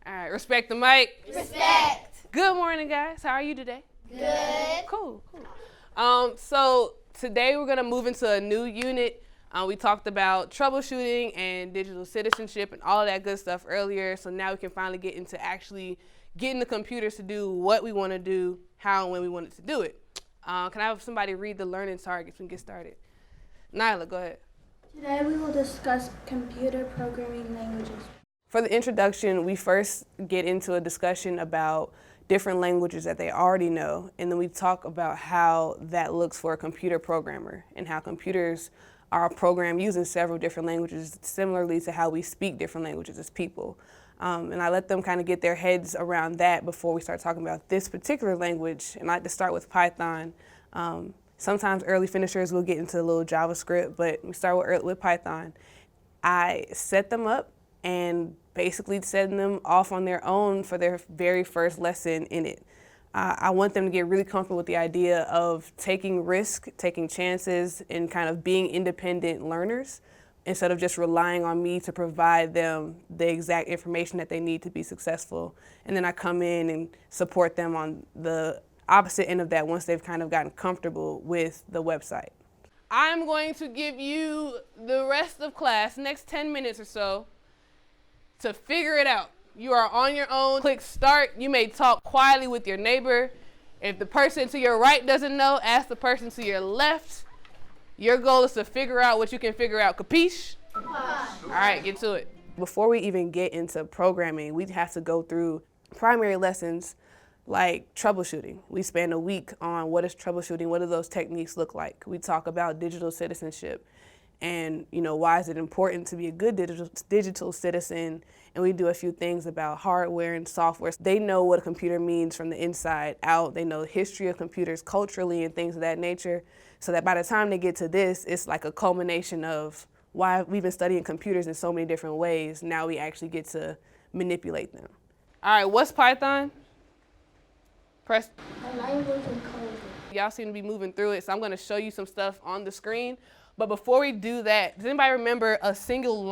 All right, respect the mic. Respect. Good morning, guys. How are you today? Good. Cool. So today we're gonna move into a new unit. We talked about troubleshooting and digital citizenship and all of that good stuff earlier. So now we can finally get into actually getting the computers to do what we want to do, how and when we want it to do it. Can I have somebody read the learning targets and get started? Nyla, go ahead. Today we will discuss computer programming languages. For the introduction, we first get into a discussion about different languages that they already know, and then we talk about how that looks for a computer programmer and how computers are programmed using several different languages, similarly to how we speak different languages as people. And I let them kind of get their heads around that before we start talking about this particular language. And I like to start with Python. Sometimes early finishers will get into a little JavaScript, but we start with Python. I set them up and basically setting them off on their own for their very first lesson in it. I want them to get really comfortable with the idea of taking risks, taking chances, and kind of being independent learners instead of just relying on me to provide them the exact information that they need to be successful. And then I come in and support them on the opposite end of that once they've kind of gotten comfortable with the website. I'm going to give you the rest of class, next 10 minutes or so, to figure it out. You are on your own. Click start. You may talk quietly with your neighbor. If the person to your right doesn't know, ask the person to your left. Your goal is to figure out what you can figure out. Capiche? All right, get to it. Before we even get into programming, we have to go through primary lessons like troubleshooting. We spend a week on what is troubleshooting, what do those techniques look like. We talk about digital citizenship and why is it important to be a good digital citizen, and we do a few things about hardware and software. They know what a computer means from the inside out. They know the history of computers culturally and things of that nature, so that by the time they get to this, it's like a culmination of why we've been studying computers in so many different ways. Now we actually get to manipulate them. All right, what's Python? Press. A language of coding. Y'all seem to be moving through it, so I'm going to show you some stuff on the screen. But before we do that, does anybody remember a single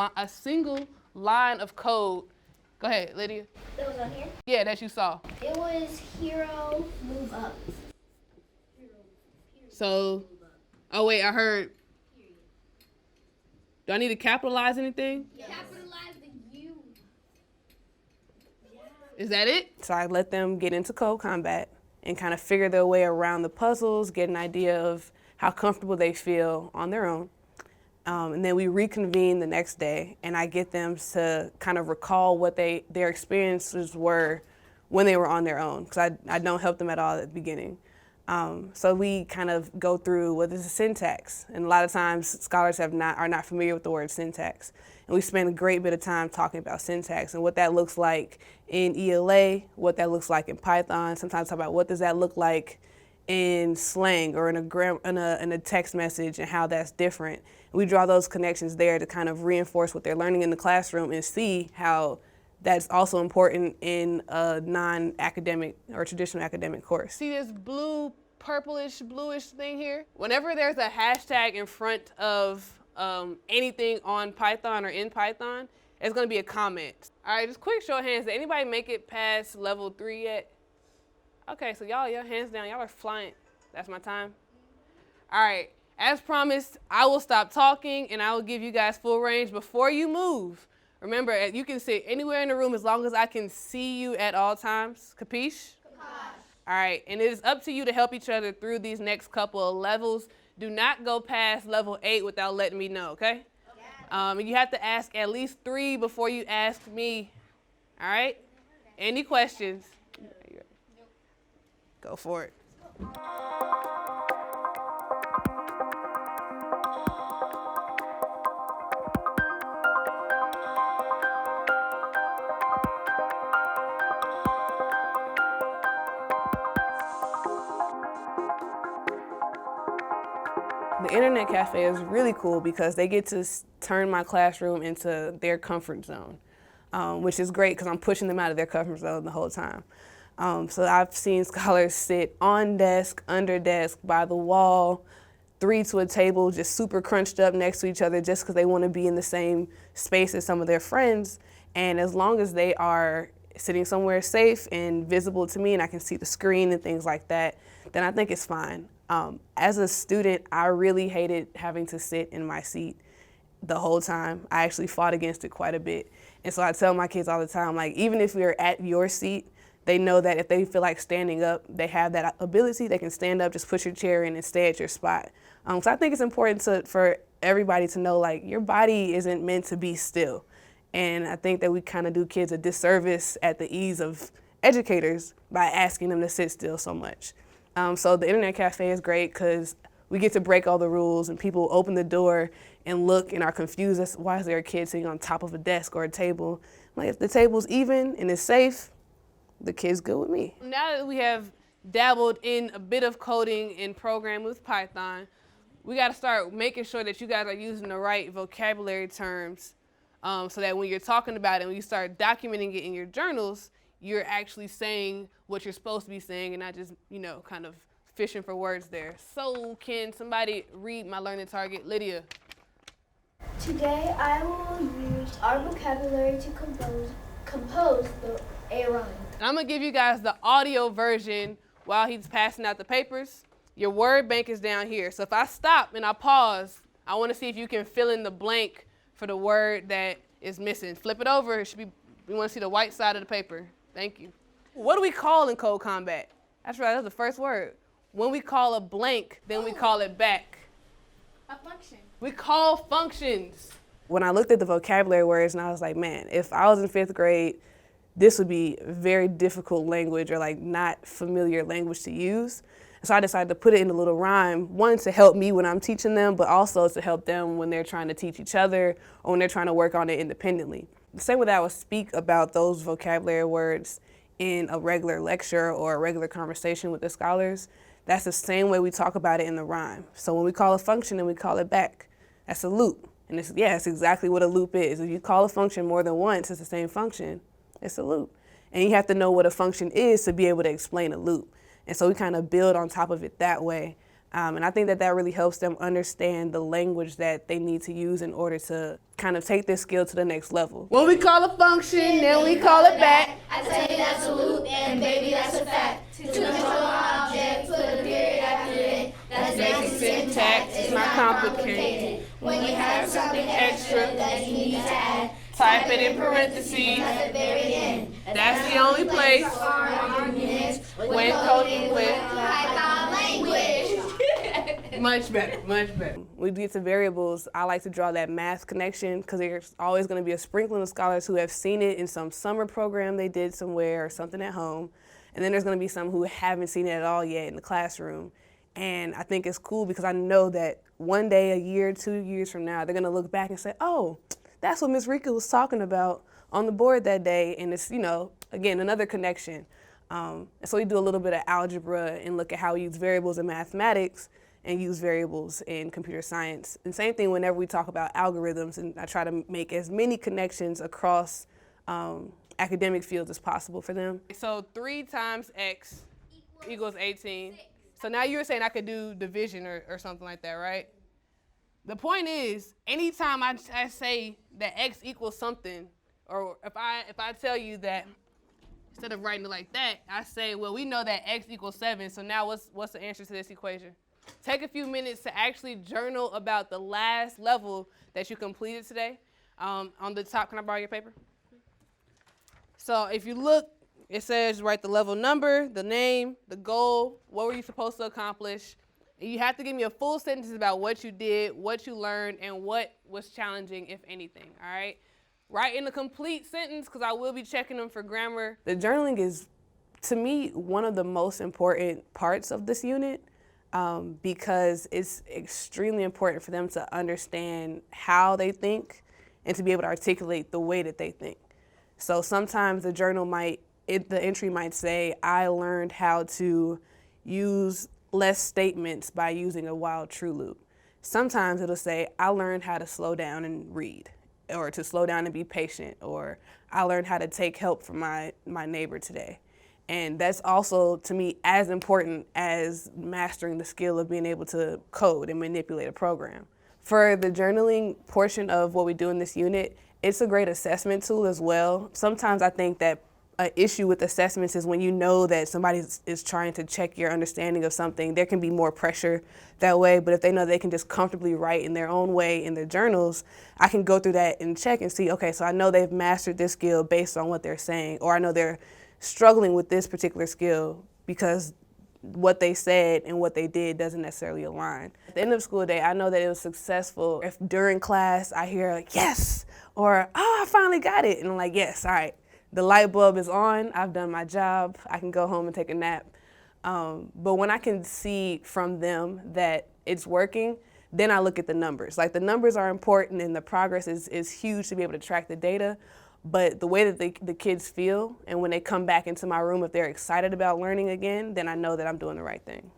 line of code? Go ahead, Lydia. That was on here? Yeah, that you saw. It was hero move up. So, oh wait, I heard. Do I need to capitalize anything? Yes. Capitalize the U. Is that it? So I let them get into code combat and kind of figure their way around the puzzles, get an idea of how comfortable they feel on their own. And then we reconvene the next day, and I get them to kind of recall what their experiences were when they were on their own, because I don't help them at all at the beginning. So we kind of go through what is the syntax, and a lot of times scholars are not familiar with the word syntax. And we spend a great bit of time talking about syntax and what that looks like in ELA, what that looks like in Python. Sometimes talk about what does that look like in slang or in a text message and how that's different. We draw those connections there to kind of reinforce what they're learning in the classroom and see how that's also important in a non-academic or traditional academic course. See this blue, purplish, bluish thing here? Whenever there's a hashtag in front of anything on Python or in Python, it's gonna be a comment. All right, just quick show of hands. Did anybody make it past level 3 yet? Okay, so y'all, your hands down. Y'all are flying. That's my time. All right, as promised, I will stop talking and I will give you guys full range before you move. Remember, you can sit anywhere in the room as long as I can see you at all times. Capiche? All right, and it is up to you to help each other through these next couple of levels. Do not go past level 8 without letting me know, okay? And you have to ask at least 3 before you ask me. All right? Any questions? Go for it. The internet cafe is really cool because they get to turn my classroom into their comfort zone, which is great because I'm pushing them out of their comfort zone the whole time. So I've seen scholars sit on desk, under desk, by the wall, 3 to a table, just super crunched up next to each other just because they want to be in the same space as some of their friends. And as long as they are sitting somewhere safe and visible to me and I can see the screen and things like that, then I think it's fine. As a student, I really hated having to sit in my seat the whole time. I actually fought against it quite a bit. And so I tell my kids all the time, like, even if we're at your seat, they know that if they feel like standing up, they have that ability. They can stand up, just put your chair in and stay at your spot. So I think it's important for everybody to know, like, your body isn't meant to be still. And I think that we kind of do kids a disservice at the ease of educators by asking them to sit still so much. So the Internet Cafe is great because we get to break all the rules and people open the door and look and are confused as why is there a kid sitting on top of a desk or a table. Like, if the table's even and it's safe, the kid's good with me. Now that we have dabbled in a bit of coding and programming with Python, we got to start making sure that you guys are using the right vocabulary terms so that when you're talking about it, when you start documenting it in your journals, you're actually saying what you're supposed to be saying and not just, kind of fishing for words there. So can somebody read my learning target? Lydia. Today I will use our vocabulary to compose a rhyme. And I'm going to give you guys the audio version while he's passing out the papers. Your word bank is down here. So if I stop and I pause, I want to see if you can fill in the blank for the word that is missing. Flip it over. It should be. We want to see the white side of the paper. Thank you. What do we call in code combat? That's right. That's the first word. When we call a blank, then we call it back. A function. We call functions. When I looked at the vocabulary words and I was like, man, if I was in 5th grade, this would be very difficult language or like not familiar language to use. So I decided to put it in a little rhyme, one, to help me when I'm teaching them, but also to help them when they're trying to teach each other or when they're trying to work on it independently. The same way that I would speak about those vocabulary words in a regular lecture or a regular conversation with the scholars, that's the same way we talk about it in the rhyme. So when we call a function and we call it back, that's a loop. And it's exactly what a loop is. If you call a function more than once, it's the same function, it's a loop. And you have to know what a function is to be able to explain a loop. And so we kind of build on top of it that way. And I think that really helps them understand the language that they need to use in order to kind of take this skill to the next level. When we call a function, then we call it back. I tell you that's a loop, and baby that's a fact. To control an object, put a period after it. That's basic syntax, it's not complicated. When you have something extra that you need to add, Type it in parentheses. at the very end. That's the only place Arguments when coding with. Python language. Much better, much better. When we get to variables, I like to draw that math connection because there's always going to be a sprinkling of scholars who have seen it in some summer program they did somewhere or something at home. And then there's going to be some who haven't seen it at all yet in the classroom. And I think it's cool because I know that one day, a year, 2 years from now, they're going to look back and say, oh, that's what Ms. Rica was talking about on the board that day. And it's, again, another connection. And so we do a little bit of algebra and look at how we use variables in mathematics and use variables in computer science. And same thing whenever we talk about algorithms, and I try to make as many connections across academic fields as possible for them. So 3 times x equals 18. So now you were saying I could do division or something like that, right? The point is, anytime I say that x equals something, or if I tell you that instead of writing it like that, I say, well, we know that x equals 7, so now what's the answer to this equation? Take a few minutes to actually journal about the last level that you completed today. On the top, can I borrow your paper? So if you look, it says write the level number, the name, the goal, what were you supposed to accomplish. And you have to give me a full sentence about what you did, what you learned, and what was challenging, if anything, all right? Write in a complete sentence, because I will be checking them for grammar. The journaling is, to me, one of the most important parts of this unit because it's extremely important for them to understand how they think and to be able to articulate the way that they think. So sometimes the journal the entry might say, I learned how to use less statements by using a while true loop. Sometimes it'll say, I learned how to slow down and read, or to slow down and be patient, or I learned how to take help from my neighbor today. And that's also, to me, as important as mastering the skill of being able to code and manipulate a program. For the journaling portion of what we do in this unit, it's a great assessment tool as well. Sometimes I think that an issue with assessments is when you know that somebody is trying to check your understanding of something, there can be more pressure that way. But if they know they can just comfortably write in their own way in their journals, I can go through that and check and see, okay, so I know they've mastered this skill based on what they're saying, or I know they're struggling with this particular skill because what they said and what they did doesn't necessarily align. At the end of the school day, I know that it was successful if during class I hear like, yes, or oh, I finally got it. And I'm like, yes, all right, the light bulb is on, I've done my job, I can go home and take a nap. But when I can see from them that it's working, then I look at the numbers. Like the numbers are important and the progress is huge to be able to track the data. But the way that the kids feel, and when they come back into my room, if they're excited about learning again, then I know that I'm doing the right thing.